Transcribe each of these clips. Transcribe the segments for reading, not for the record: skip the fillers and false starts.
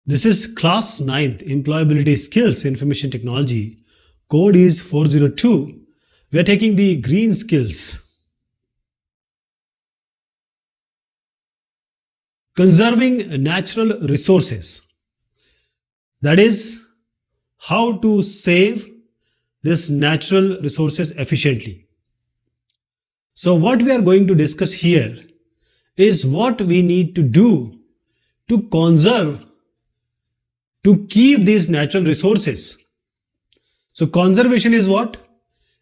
This is class 9th employability skills information technology. Code is 402. We are taking the green skills. Conserving natural resources. That is how to save this natural resources efficiently. So what we are going to discuss here is what we need to do to conserve, to keep these natural resources. So conservation is what?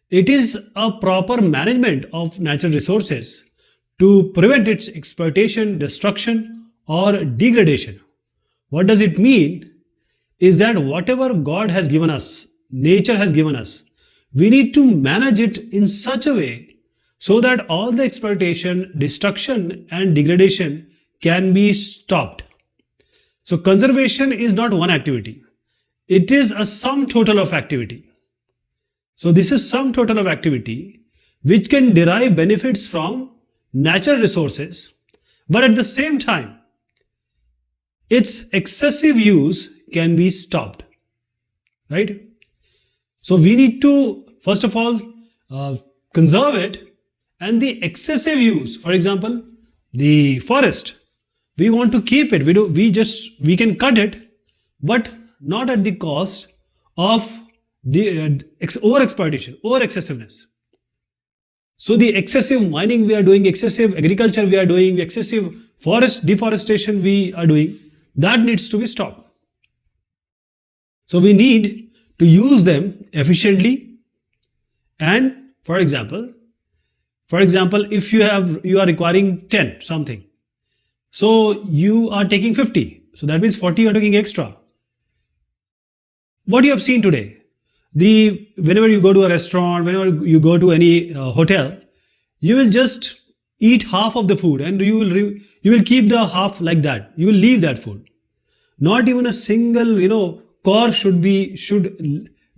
It is a proper management of natural resources to prevent its exploitation, destruction, or degradation. What does it mean? Is that whatever God has given us, nature has given us, we need to manage it in such a way so that all the exploitation, destruction, and degradation can be stopped. So conservation is not one activity. It is a sum total of activity. So this is sum total of activity which can derive benefits from natural resources, but at the same time, its excessive use can be stopped, right? So we need to, first of all, conserve it, and the excessive use, for example, the forest, we want to keep it. We can cut it, but not at the cost of the over exploitation, over excessiveness. So the excessive mining we are doing, excessive agriculture we are doing, excessive forest deforestation we are doing, that needs to be stopped. So we need to use them efficiently. And for example, if you are requiring 10 something, so you are taking 50, so that means 40 you are taking extra. What you have seen today, whenever you go to a restaurant, whenever you go to any hotel, you will just eat half of the food, and you will keep the half like that. You will leave that food. Not even a single core should be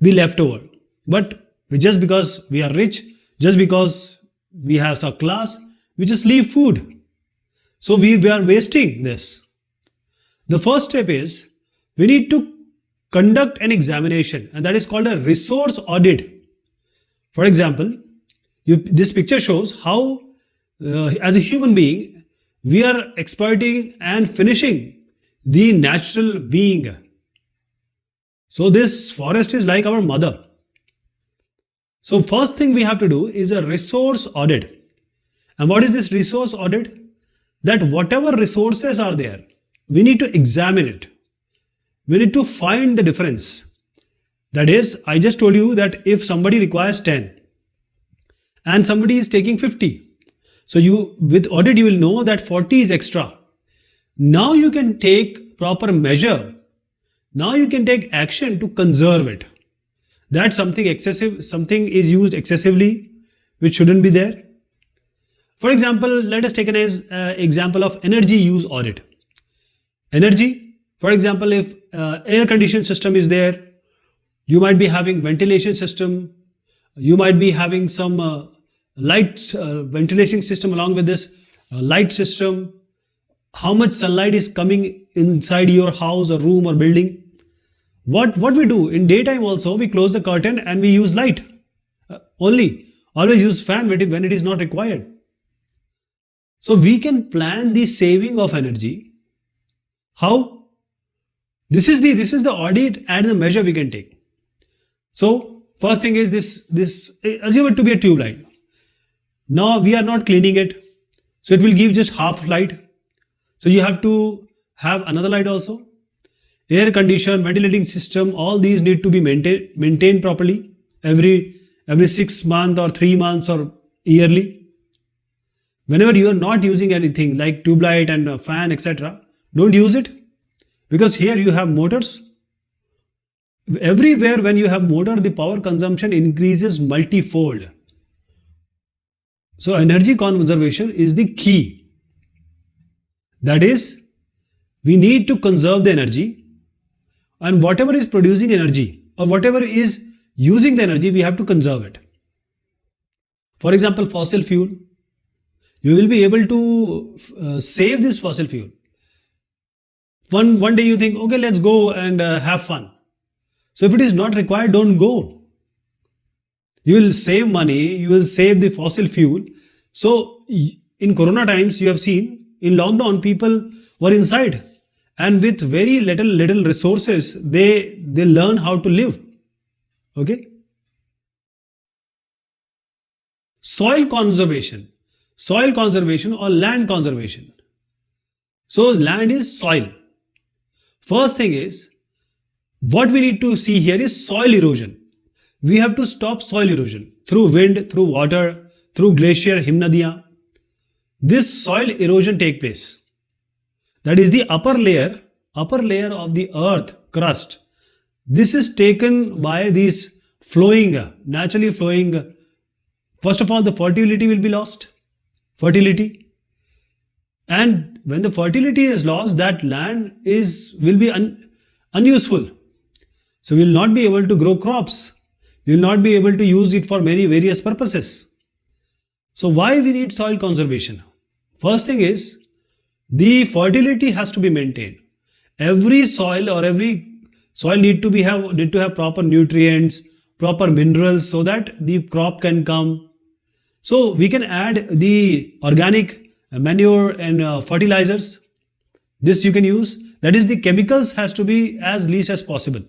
left over. But just because we are rich, just because we have some class, we just leave food. So we are wasting this. The first step is we need to conduct an examination, and that is called a resource audit. For example, this picture shows how as a human being we are exploiting and finishing the natural being. So this forest is like our mother. So first thing we have to do is a resource audit. And what is this resource audit? That whatever resources are there, we need to examine it. We need to find the difference. That is, I just told you that if somebody requires 10 and somebody is taking 50, so with audit you will know that 40 is extra. Now you can take proper measure. Now you can take action to conserve it. That something is used excessively, which shouldn't be there. For example, let us take an example of energy use audit. Energy, for example, if air conditioning system is there, you might be having ventilation system, you might be having some lights, ventilation system along with this light system. How much sunlight is coming inside your house or room or building? What we do in daytime also, we close the curtain and we use light only. Always use fan when it is not required. So we can plan the saving of energy. How? This is the audit and the measure we can take. So first thing is this assume it to be a tube light. Now we are not cleaning it, so it will give just half light. So you have to have another light also. Air condition, ventilating system, all these need to be maintained properly every 6 months or 3 months or yearly. Whenever you are not using anything like tube light and a fan, etc., don't use it, because here you have motors. Everywhere when you have motor, the power consumption increases multifold. So energy conservation is the key. That is, we need to conserve the energy, and whatever is producing energy or whatever is using the energy, we have to conserve it. For example, fossil fuel, you will be able to save this fossil fuel. One day you think, okay, let's go and have fun. So if it is not required, don't go. You will save money, you will save the fossil fuel. So in Corona times, you have seen in lockdown, people were inside, and with very little resources, they learn how to live. Okay. Soil conservation or land conservation. So land is soil. First thing is, what we need to see here is soil erosion. We have to stop soil erosion through wind, through water, through glacier, Himnadiya. This soil erosion take place. That is the upper layer of the earth crust. This is taken by these naturally flowing. First of all, the fertility will be lost. Fertility. And when the fertility is lost, that land will be unuseful. So we will not be able to grow crops. We will not be able to use it for many various purposes. So why we need soil conservation? First thing is, the fertility has to be maintained. Every soil need to have proper nutrients, proper minerals, so that the crop can come. So we can add the organic manure and fertilizers. This you can use. That is, the chemicals has to be as least as possible.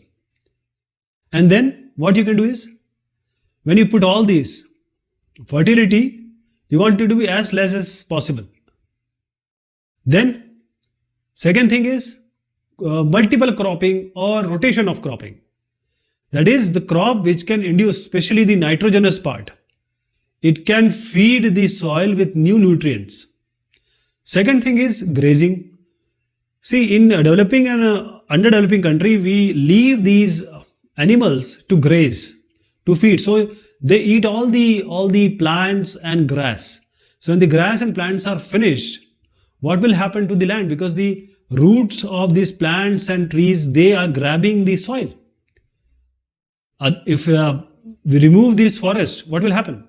And then what you can do is, when you put all these, fertility, you want it to be as less as possible. Then second thing is multiple cropping or rotation of cropping. That is, the crop which can induce, especially the nitrogenous part. It can feed the soil with new nutrients. Second thing is grazing. See, in a developing and underdeveloping country, we leave these animals to graze, to feed. So they eat all the plants and grass. So when the grass and plants are finished, what will happen to the land? Because the roots of these plants and trees, they are grabbing the soil. If we remove this forest, what will happen?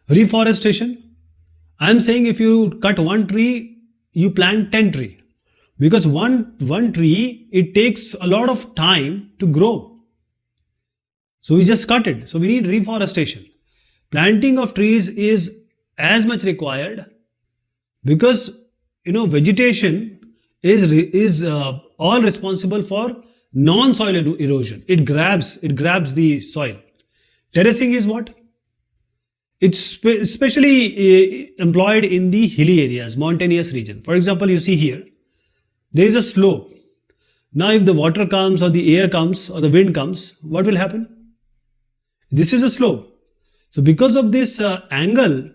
Reforestation. I am saying if you cut one tree, you plant 10 trees. Because one tree, it takes a lot of time to grow. So we just cut it. So we need reforestation. Planting of trees is as much required, because vegetation is all responsible for non-soil erosion. It grabs the soil. Terracing is what? It's especially employed in the hilly areas, mountainous region. For example, you see here, there is a slope. Now if the water comes or the air comes or the wind comes, what will happen? This is a slope. So because of this angle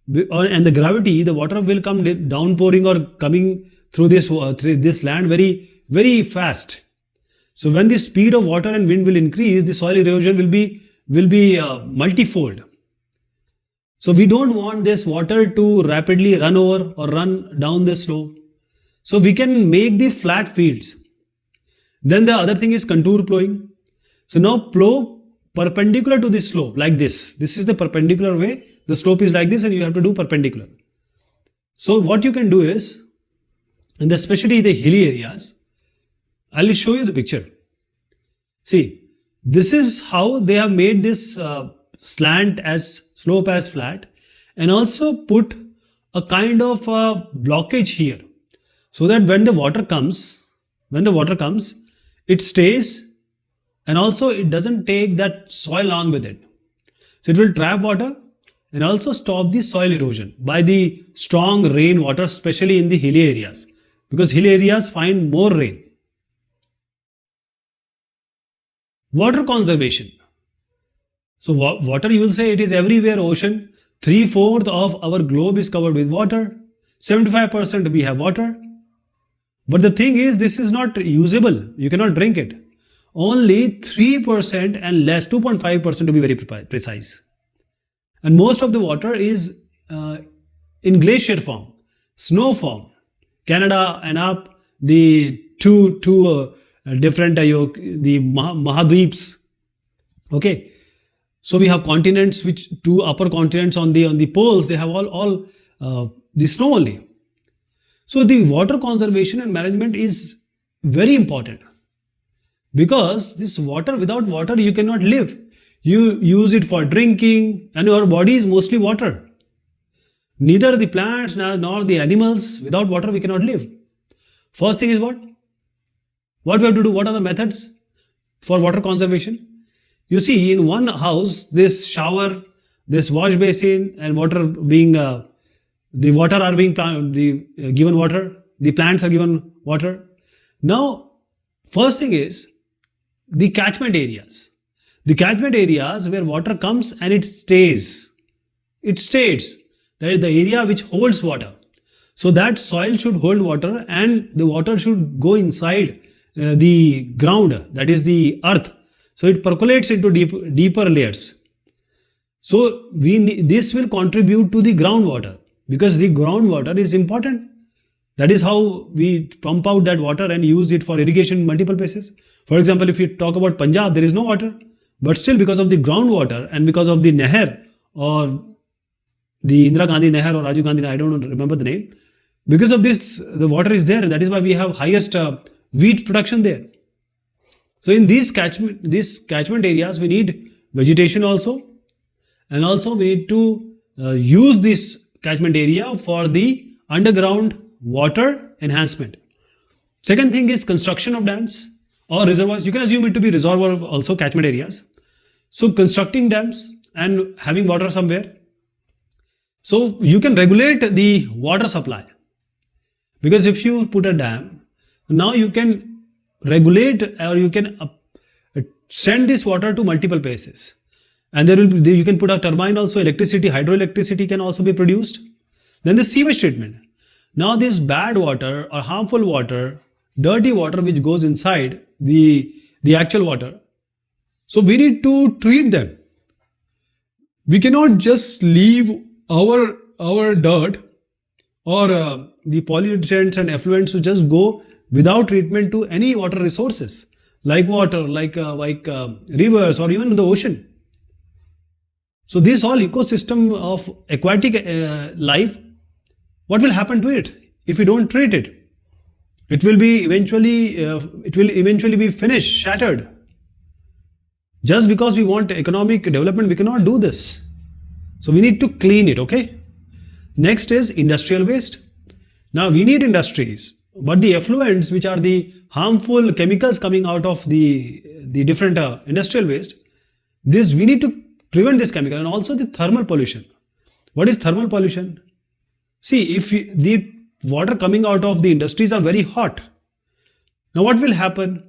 and the gravity, the water will come downpouring or coming through this land very, very fast. So when the speed of water and wind will increase, the soil erosion will be multifold. So we don't want this water to rapidly run over or run down the slope. So we can make the flat fields. Then the other thing is contour plowing. So now plow perpendicular to the slope like this. This is the perpendicular way. The slope is like this and you have to do perpendicular. So what you can do is, and especially the hilly areas, I'll show you the picture. See, this is how they have made this slope as flat, and also put a kind of blockage here, so that when the water comes, it stays, and also it doesn't take that soil along with it. So it will trap water and also stop the soil erosion by the strong rain water, especially in the hilly areas, because hilly areas find more rain. Water conservation. So water, you will say, it is everywhere. Ocean, 3/4 of our globe is covered with water. 75% we have water. But the thing is, this is not usable. You cannot drink it. Only 3% and less, 2.5% to be very precise. And most of the water is in glacier form, snow form. Canada and up, the two different the Mahadweeps. Okay. So we have continents, which two upper continents on the poles, they have all the snow only. So the water conservation and management is very important, because this water, without water you cannot live. You use it for drinking, and your body is mostly water. Neither the plants nor the animals, without water we cannot live. First thing is what? What we have to do? What are the methods for water conservation? You see, in one house, this shower, this wash basin, and water being the water are being given water. The plants are given water. Now, first thing is the catchment areas. The catchment areas where water comes and it stays. It stays. That is the area which holds water. So that soil should hold water, and the water should go inside the ground, that is the earth. So it percolates into deeper layers. So this will contribute to the groundwater, because the groundwater is important. That is how we pump out that water and use it for irrigation in multiple places. For example, if you talk about Punjab, there is no water, but still because of the groundwater and because of the Nehar, or the Indira Gandhi Nehar or Rajiv Gandhi, I don't remember the name. Because of this, the water is there. That is why we have highest wheat production there. So in these catchment areas, we need vegetation also, and also we need to use this catchment area for the underground water enhancement. Second thing is construction of dams or reservoirs. You can assume it to be reservoir also, catchment areas. So constructing dams and having water somewhere. So you can regulate the water supply, because if you put a dam, now you can regulate, or you can send this water to multiple places, and you can put a turbine also. Electricity, hydroelectricity can also be produced. Then the sewage treatment. Now this bad water or harmful water, dirty water which goes inside the actual water, so we need to treat them. We cannot just leave our dirt or the pollutants and effluents to just go without treatment to any water resources like water, like rivers, or even the ocean. So this whole ecosystem of aquatic life, what will happen to it if we don't treat it? It will eventually be finished, shattered. Just because we want economic development, we cannot do this. So we need to clean it, okay? Next is industrial waste. Now we need industries, but the effluents, which are the harmful chemicals coming out of the different industrial waste, this we need to prevent this chemical. And also the thermal pollution. What is thermal pollution? See, if the water coming out of the industries are very hot, now what will happen?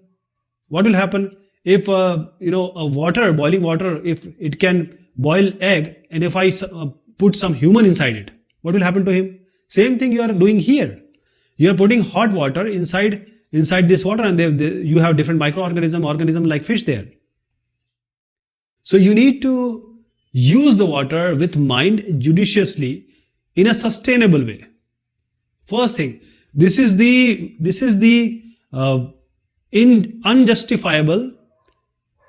What will happen if boiling water, if it can boil egg, and if I put some human inside it, what will happen to him? Same thing you are doing here. You are putting hot water inside this water, and you have different organism like fish there. So you need to use the water with mind, judiciously, in a sustainable way. First thing, this is the unjustifiable,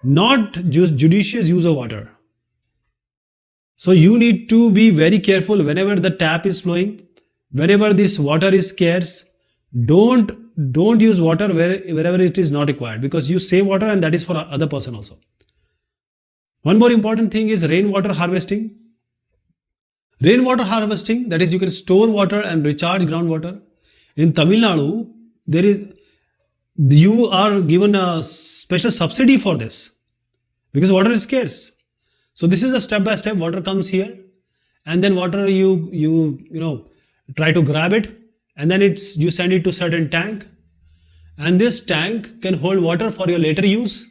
not judicious use of water. So you need to be very careful whenever the tap is flowing, whenever this water is scarce. Don't use water wherever it is not required, because you save water, and that is for other person also. One more important thing is rainwater harvesting. Rainwater harvesting, that is, you can store water and recharge groundwater. In Tamil Nadu, you are given a special subsidy for this, because water is scarce. So this is a step by step. Water comes here, and then water you try to grab it, and then you send it to certain tank, and this tank can hold water for your later use.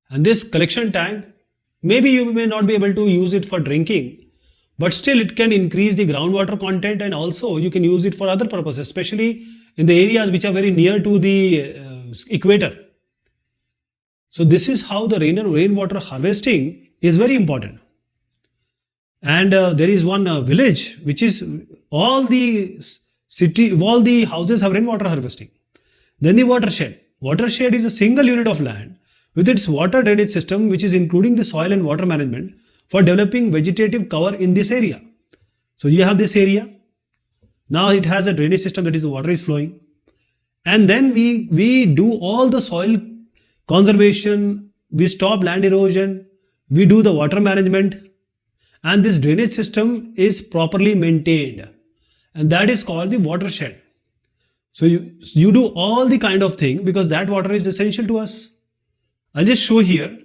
And this collection tank, maybe you may not be able to use it for drinking, but still it can increase the groundwater content, and also you can use it for other purposes, especially in the areas which are very near to the equator. So this is how the rainwater harvesting is very important. And there is one village which is all the houses have rainwater harvesting. Then the watershed. Watershed is a single unit of land with its water drainage system, which is including the soil and water management for developing vegetative cover in this area. So you have this area. Now it has a drainage system, that is the water is flowing. And then we do all the soil conservation, we stop land erosion, we do the water management, and this drainage system is properly maintained, and that is called the watershed. So you do all the kind of thing because that water is essential to us. I'll just show here.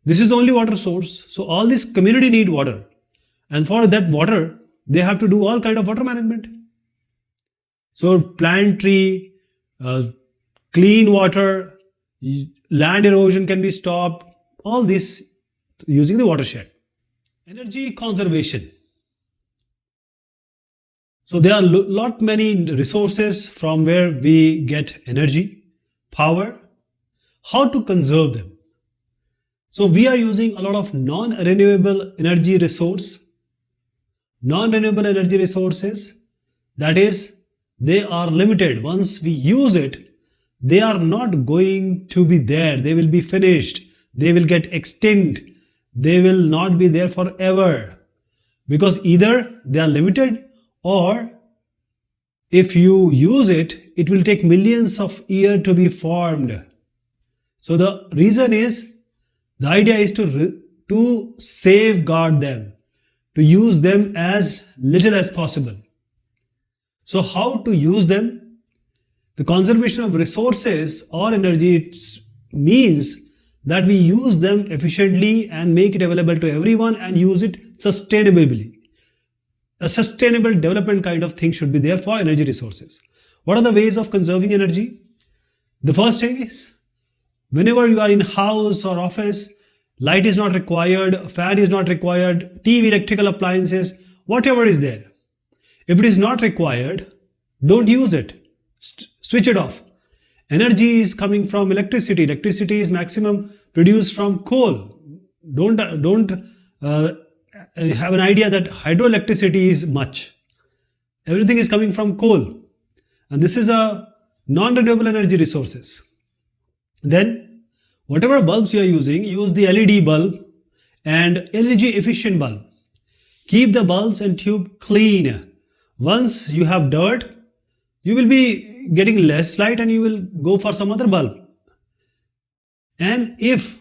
This is the only water source. So all this community need water, and for that water they have to do all kind of water management. So plant tree, clean water, land erosion can be stopped, all this using the watershed. Energy conservation. So there are lot many resources from where we get energy, power, how to conserve them. So we are using a lot of non-renewable energy resources, that is, they are limited. Once we use it, they are not going to be there. They will be finished. They will get extinct. They will not be there forever, because either they are limited, or if you use it, it will take millions of years to be formed. So the reason is, the idea is to safeguard them, to use them as little as possible. So how to use them? The conservation of resources or energy means that we use them efficiently and make it available to everyone and use it sustainably. A sustainable development kind of thing should be there for energy resources. What are the ways of conserving energy? The first thing is, whenever you are in house or office, light is not required, fan is not required, TV, electrical appliances, whatever is there. If it is not required, don't use it. Switch it off. Energy is coming from electricity. Electricity is maximum produced from coal. Don't have an idea that hydroelectricity is much. Everything is coming from coal. And this is a non-renewable energy resources. Then, whatever bulbs you are using, use the LED bulb and energy efficient bulb. Keep the bulbs and tube clean. Once you have dirt, you will be getting less light and you will go for some other bulb. And if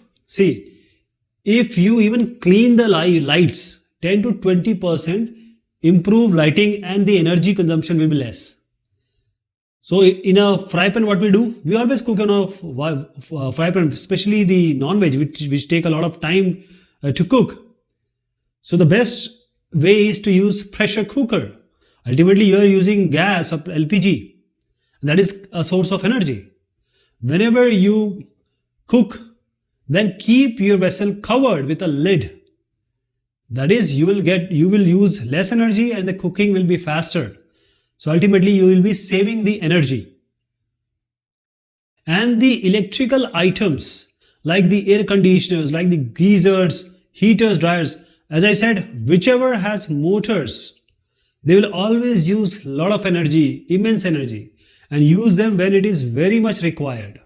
you even clean the lights 10 to 20%, improve lighting and the energy consumption will be less. So in a fry pan, what we do? We always cook on a fry pan, especially the non-veg, which take a lot of time to cook. So the best way is to use pressure cooker. Ultimately, you are using gas or LPG. That is a source of energy. Whenever you cook, then keep your vessel covered with a lid. That is, you will use less energy and the cooking will be faster. So ultimately, you will be saving the energy. And the electrical items like the air conditioners, like the geysers, heaters, dryers, as I said, whichever has motors, they will always use a lot of energy, immense energy, and use them when it is very much required.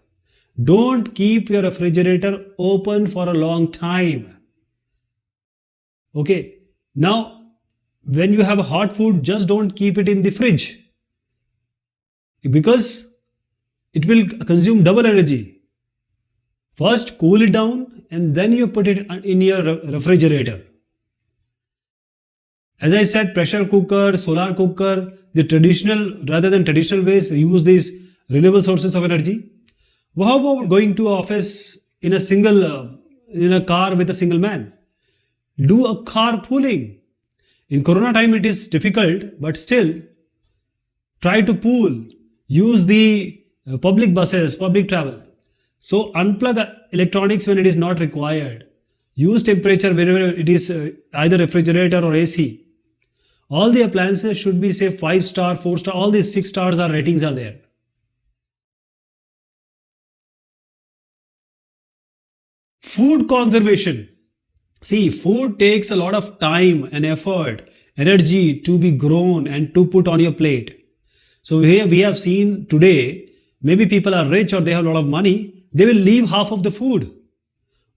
Don't keep your refrigerator open for a long time. Okay, now when you have a hot food, just don't keep it in the fridge, because it will consume double energy. First cool it down and then you put it in your refrigerator. As I said, pressure cooker, solar cooker, the traditional, rather than traditional ways, use these renewable sources of energy. How about going to office in a car with a single man? Do a carpooling. In Corona time, it is difficult, but still, try to pool. Use the public buses, public travel. So unplug electronics when it is not required. Use temperature wherever it is, either refrigerator or AC. All the appliances should be, say, 5-star, 4-star, all these 6 stars are ratings are there. Food conservation. See, food takes a lot of time and effort, energy to be grown and to put on your plate. So here we have seen today, maybe people are rich or they have a lot of money, they will leave half of the food.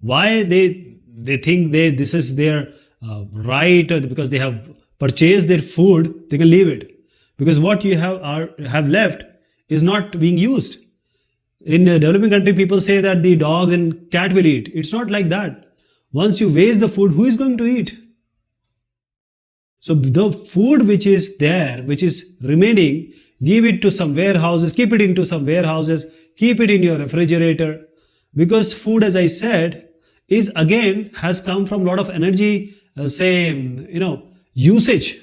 Why? They think this is their right, or because they have purchased their food, they can leave it. because what you have left is not being used. In a developing country, people say that the dogs and cat will eat. It's not like that. Once you waste the food, who is going to eat? So the food which is there, which is remaining, give it to some warehouses, keep it into some warehouses, keep it in your refrigerator. Because food, as I said, is again has come from a lot of energy, usage.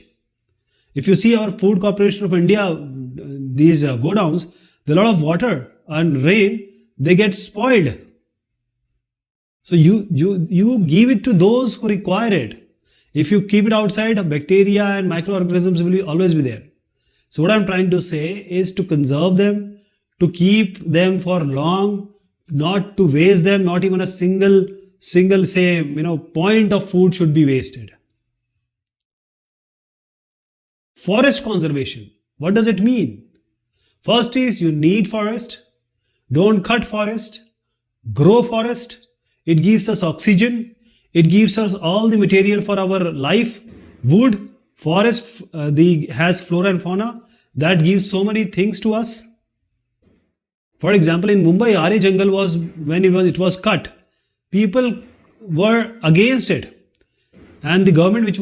If you see our Food Corporation of India, these godowns, there are a lot of water and rain, they get spoiled. So you give it to those who require it. If you keep it outside, bacteria and microorganisms will always be there. So what I'm trying to say is to conserve them, to keep them for long, not to waste them. Not even a single point of food should be wasted. Forest conservation. What does it mean? First is you need forest. Don't cut forest. Grow forest. It gives us oxygen. It gives us all the material for our life. Wood, forest, has flora and fauna that gives so many things to us. For example, in Mumbai, Arya Jungle was, when it was cut, people were against it, and the government which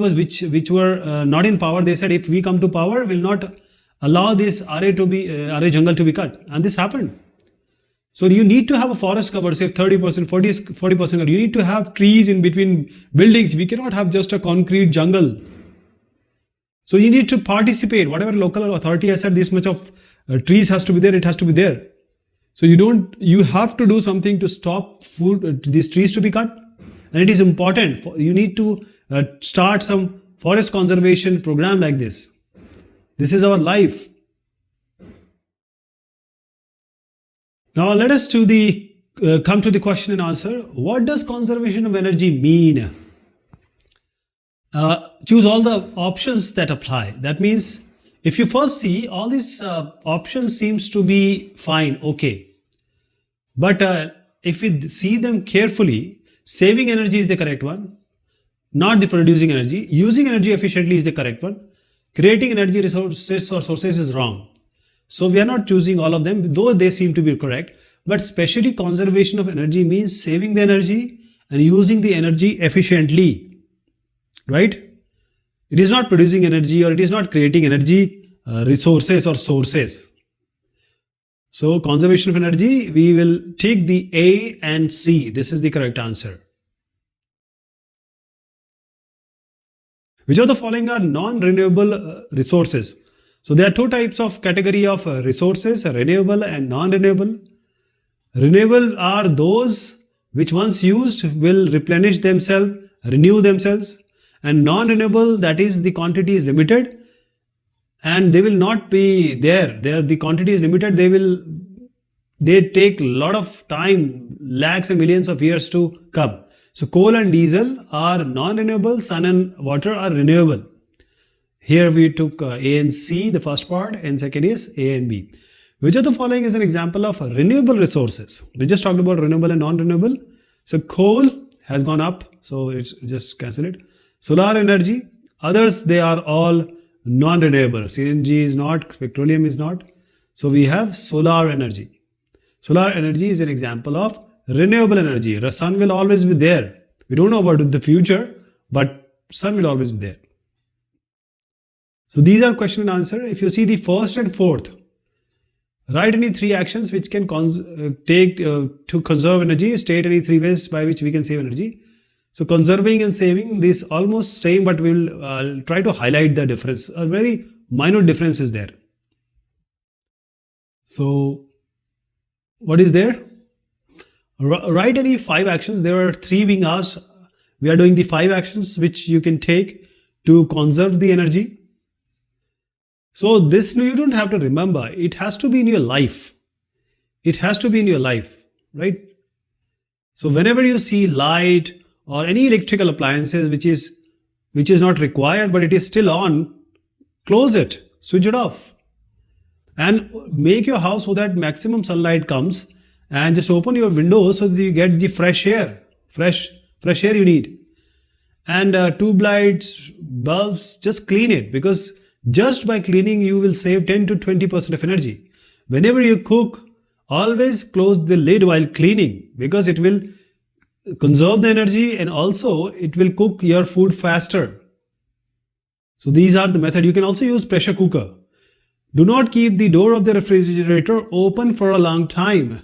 were not in power, they said, if we come to power, will not allow this Arya Jungle to be cut, and this happened. So you need to have a forest cover, say 30%, 40%. You need to have trees in between buildings. We cannot have just a concrete jungle. So you need to participate. Whatever local authority has said, this much of trees has to be there, it has to be there. So you have to do something to stop these trees to be cut. And it is important. You need to start some forest conservation program like this. This is our life. Now let us come to the question and answer. What does conservation of energy mean? Choose all the options that apply. That means if you first see all these options seems to be fine, okay. But if we see them carefully, saving energy is the correct one, not the producing energy. Using energy efficiently is the correct one. Creating energy resources or sources is wrong. So we are not choosing all of them, though they seem to be correct. But especially conservation of energy means saving the energy and using the energy efficiently, right? It is not producing energy, or it is not creating energy resources or sources. So conservation of energy, we will take the A and C. This is the correct answer. Which of the following are non-renewable resources? So there are two types of category of resources, renewable and non-renewable. Renewable are those which once used will replenish themselves, renew themselves. And non-renewable, that is the quantity is limited and they will not be there. The quantity is limited. They take a lot of time, lakhs and millions of years to come. So coal and diesel are non-renewable, sun and water are renewable. Here we took A and C, the first part, and second is A and B. Which of the following is an example of renewable resources? We just talked about renewable and non-renewable. So coal has gone up, so it's just cancel it. Solar energy, others they are all non-renewable. CNG is not, petroleum is not. So we have solar energy. Solar energy is an example of renewable energy. The sun will always be there. We don't know about the future, but sun will always be there. So these are question and answer. If you see the first and fourth, write any three actions which can take to conserve energy. State any three ways by which we can save energy. So conserving and saving, this almost same, but we will try to highlight the difference. A very minor difference is there. So what is there? Write any 5 actions. There are 3 being asked. We are doing the 5 actions which you can take to conserve the energy. So this you don't have to remember. It has to be in your life. It has to be in your life, right? So whenever you see light or any electrical appliances which is not required but it is still on, close it, switch it off, and make your house so that maximum sunlight comes, and just open your windows so that you get the fresh air. Fresh air you need. And tube lights, bulbs, just clean it, because Just by cleaning, you will save 10 to 20% of energy. Whenever you cook, always close the lid while cleaning, because it will conserve the energy and also it will cook your food faster. So these are the method. You can also use pressure cooker. Do not keep the door of the refrigerator open for a long time,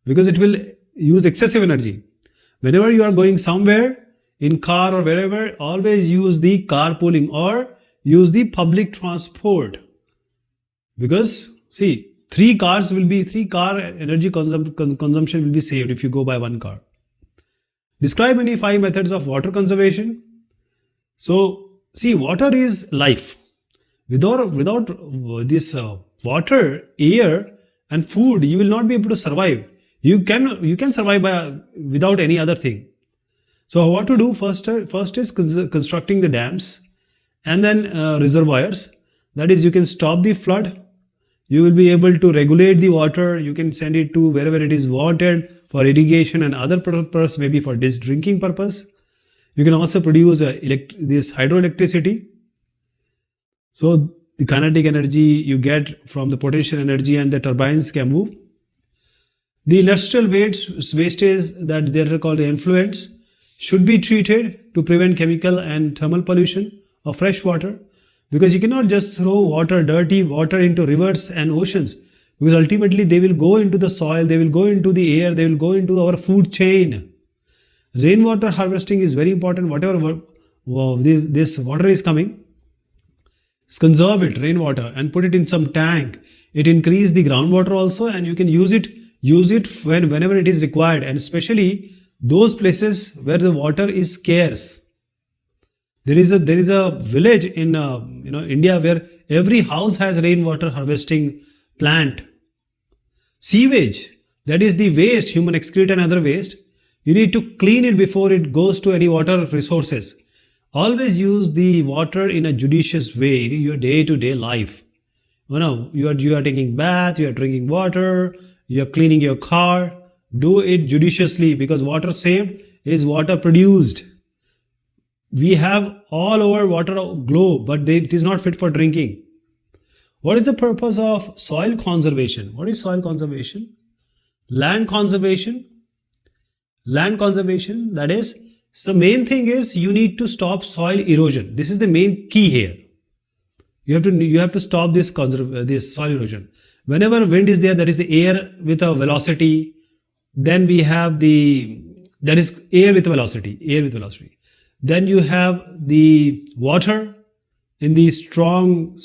because it will use excessive energy. Whenever you are going somewhere in car or wherever, always use the carpooling or use the public transport, because see, three car energy consumption will be saved if you go by one car. Describe any 5 methods of water conservation. So see, water is life. Without this water, air and food, you will not be able to survive. You can survive without any other thing. So what to do? First is constructing the dams and then reservoirs. That is, you can stop the flood. You will be able to regulate the water. You can send it to wherever it is wanted for irrigation and other purpose, maybe for this drinking purpose. You can also produce this hydroelectricity. So the kinetic energy you get from the potential energy and the turbines can move. The industrial wastage that they are called the effluents should be treated to prevent chemical and thermal pollution of fresh water, because you cannot just throw dirty water into rivers and oceans, because ultimately they will go into the soil, they will go into the air, they will go into our food chain. Rainwater harvesting is very important. Whatever this water is coming, conserve it, rainwater, and put it in some tank. It increases the groundwater also, and you can use it whenever it is required, and especially those places where the water is scarce. There is a village in India where every house has rainwater harvesting plant. Sewage, that is the waste, human excrete and other waste, you need to clean it before it goes to any water resources. Always use the water in a judicious way in your day-to-day life. You are taking bath, you are drinking water, you are cleaning your car. Do it judiciously, because water saved is water produced. We have all over water globe, but it is not fit for drinking. What is the purpose of soil conservation? What is soil conservation? Land conservation. Land conservation, that is, so main thing is you need to stop soil erosion. This is the main key here. You have to stop this soil erosion. Whenever wind is there, that is the air with a velocity. Then we have that is air with velocity. Then you have the water in the strong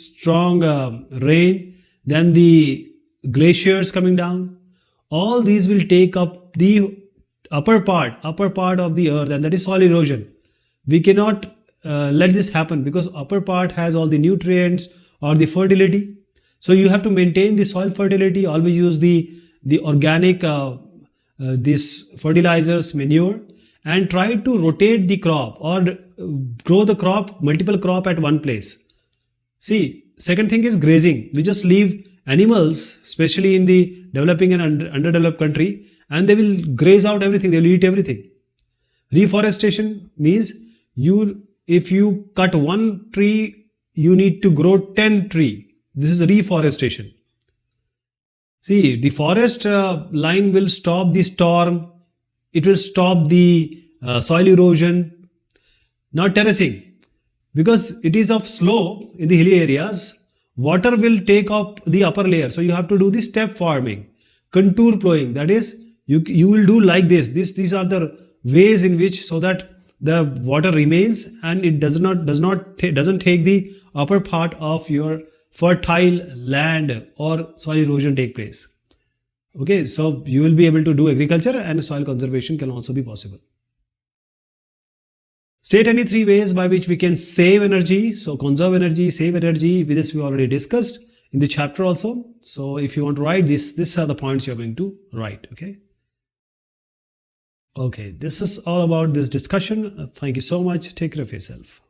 rain. Then the glaciers coming down. All these will take up the upper part of the earth, and that is soil erosion. We cannot let this happen, because upper part has all the nutrients or the fertility. So you have to maintain the soil fertility. Always use the organic these fertilizers, manure, and try to rotate the crop or grow the crop, multiple crop at one place. See, second thing is grazing. We just leave animals, especially in the developing and underdeveloped country, and they will graze out everything, they will eat everything. Reforestation means if you cut one tree, you need to grow 10 trees. This is reforestation. See, the forest line will stop the storm, it will stop the soil erosion. Not terracing, because it is of slope in the hilly areas, water will take up the upper layer. So you have to do the step farming, contour plowing. That is, you will do like this. These are the ways in which, so that the water remains and it doesn't take the upper part of your fertile land or soil erosion take place. Okay, so you will be able to do agriculture, and soil conservation can also be possible. State any 3 ways by which we can save energy. So conserve energy, save energy. With this we already discussed in the chapter also. So if you want to write these are the points you're going to write. Okay, this is all about this discussion. Thank you so much. Take care of yourself.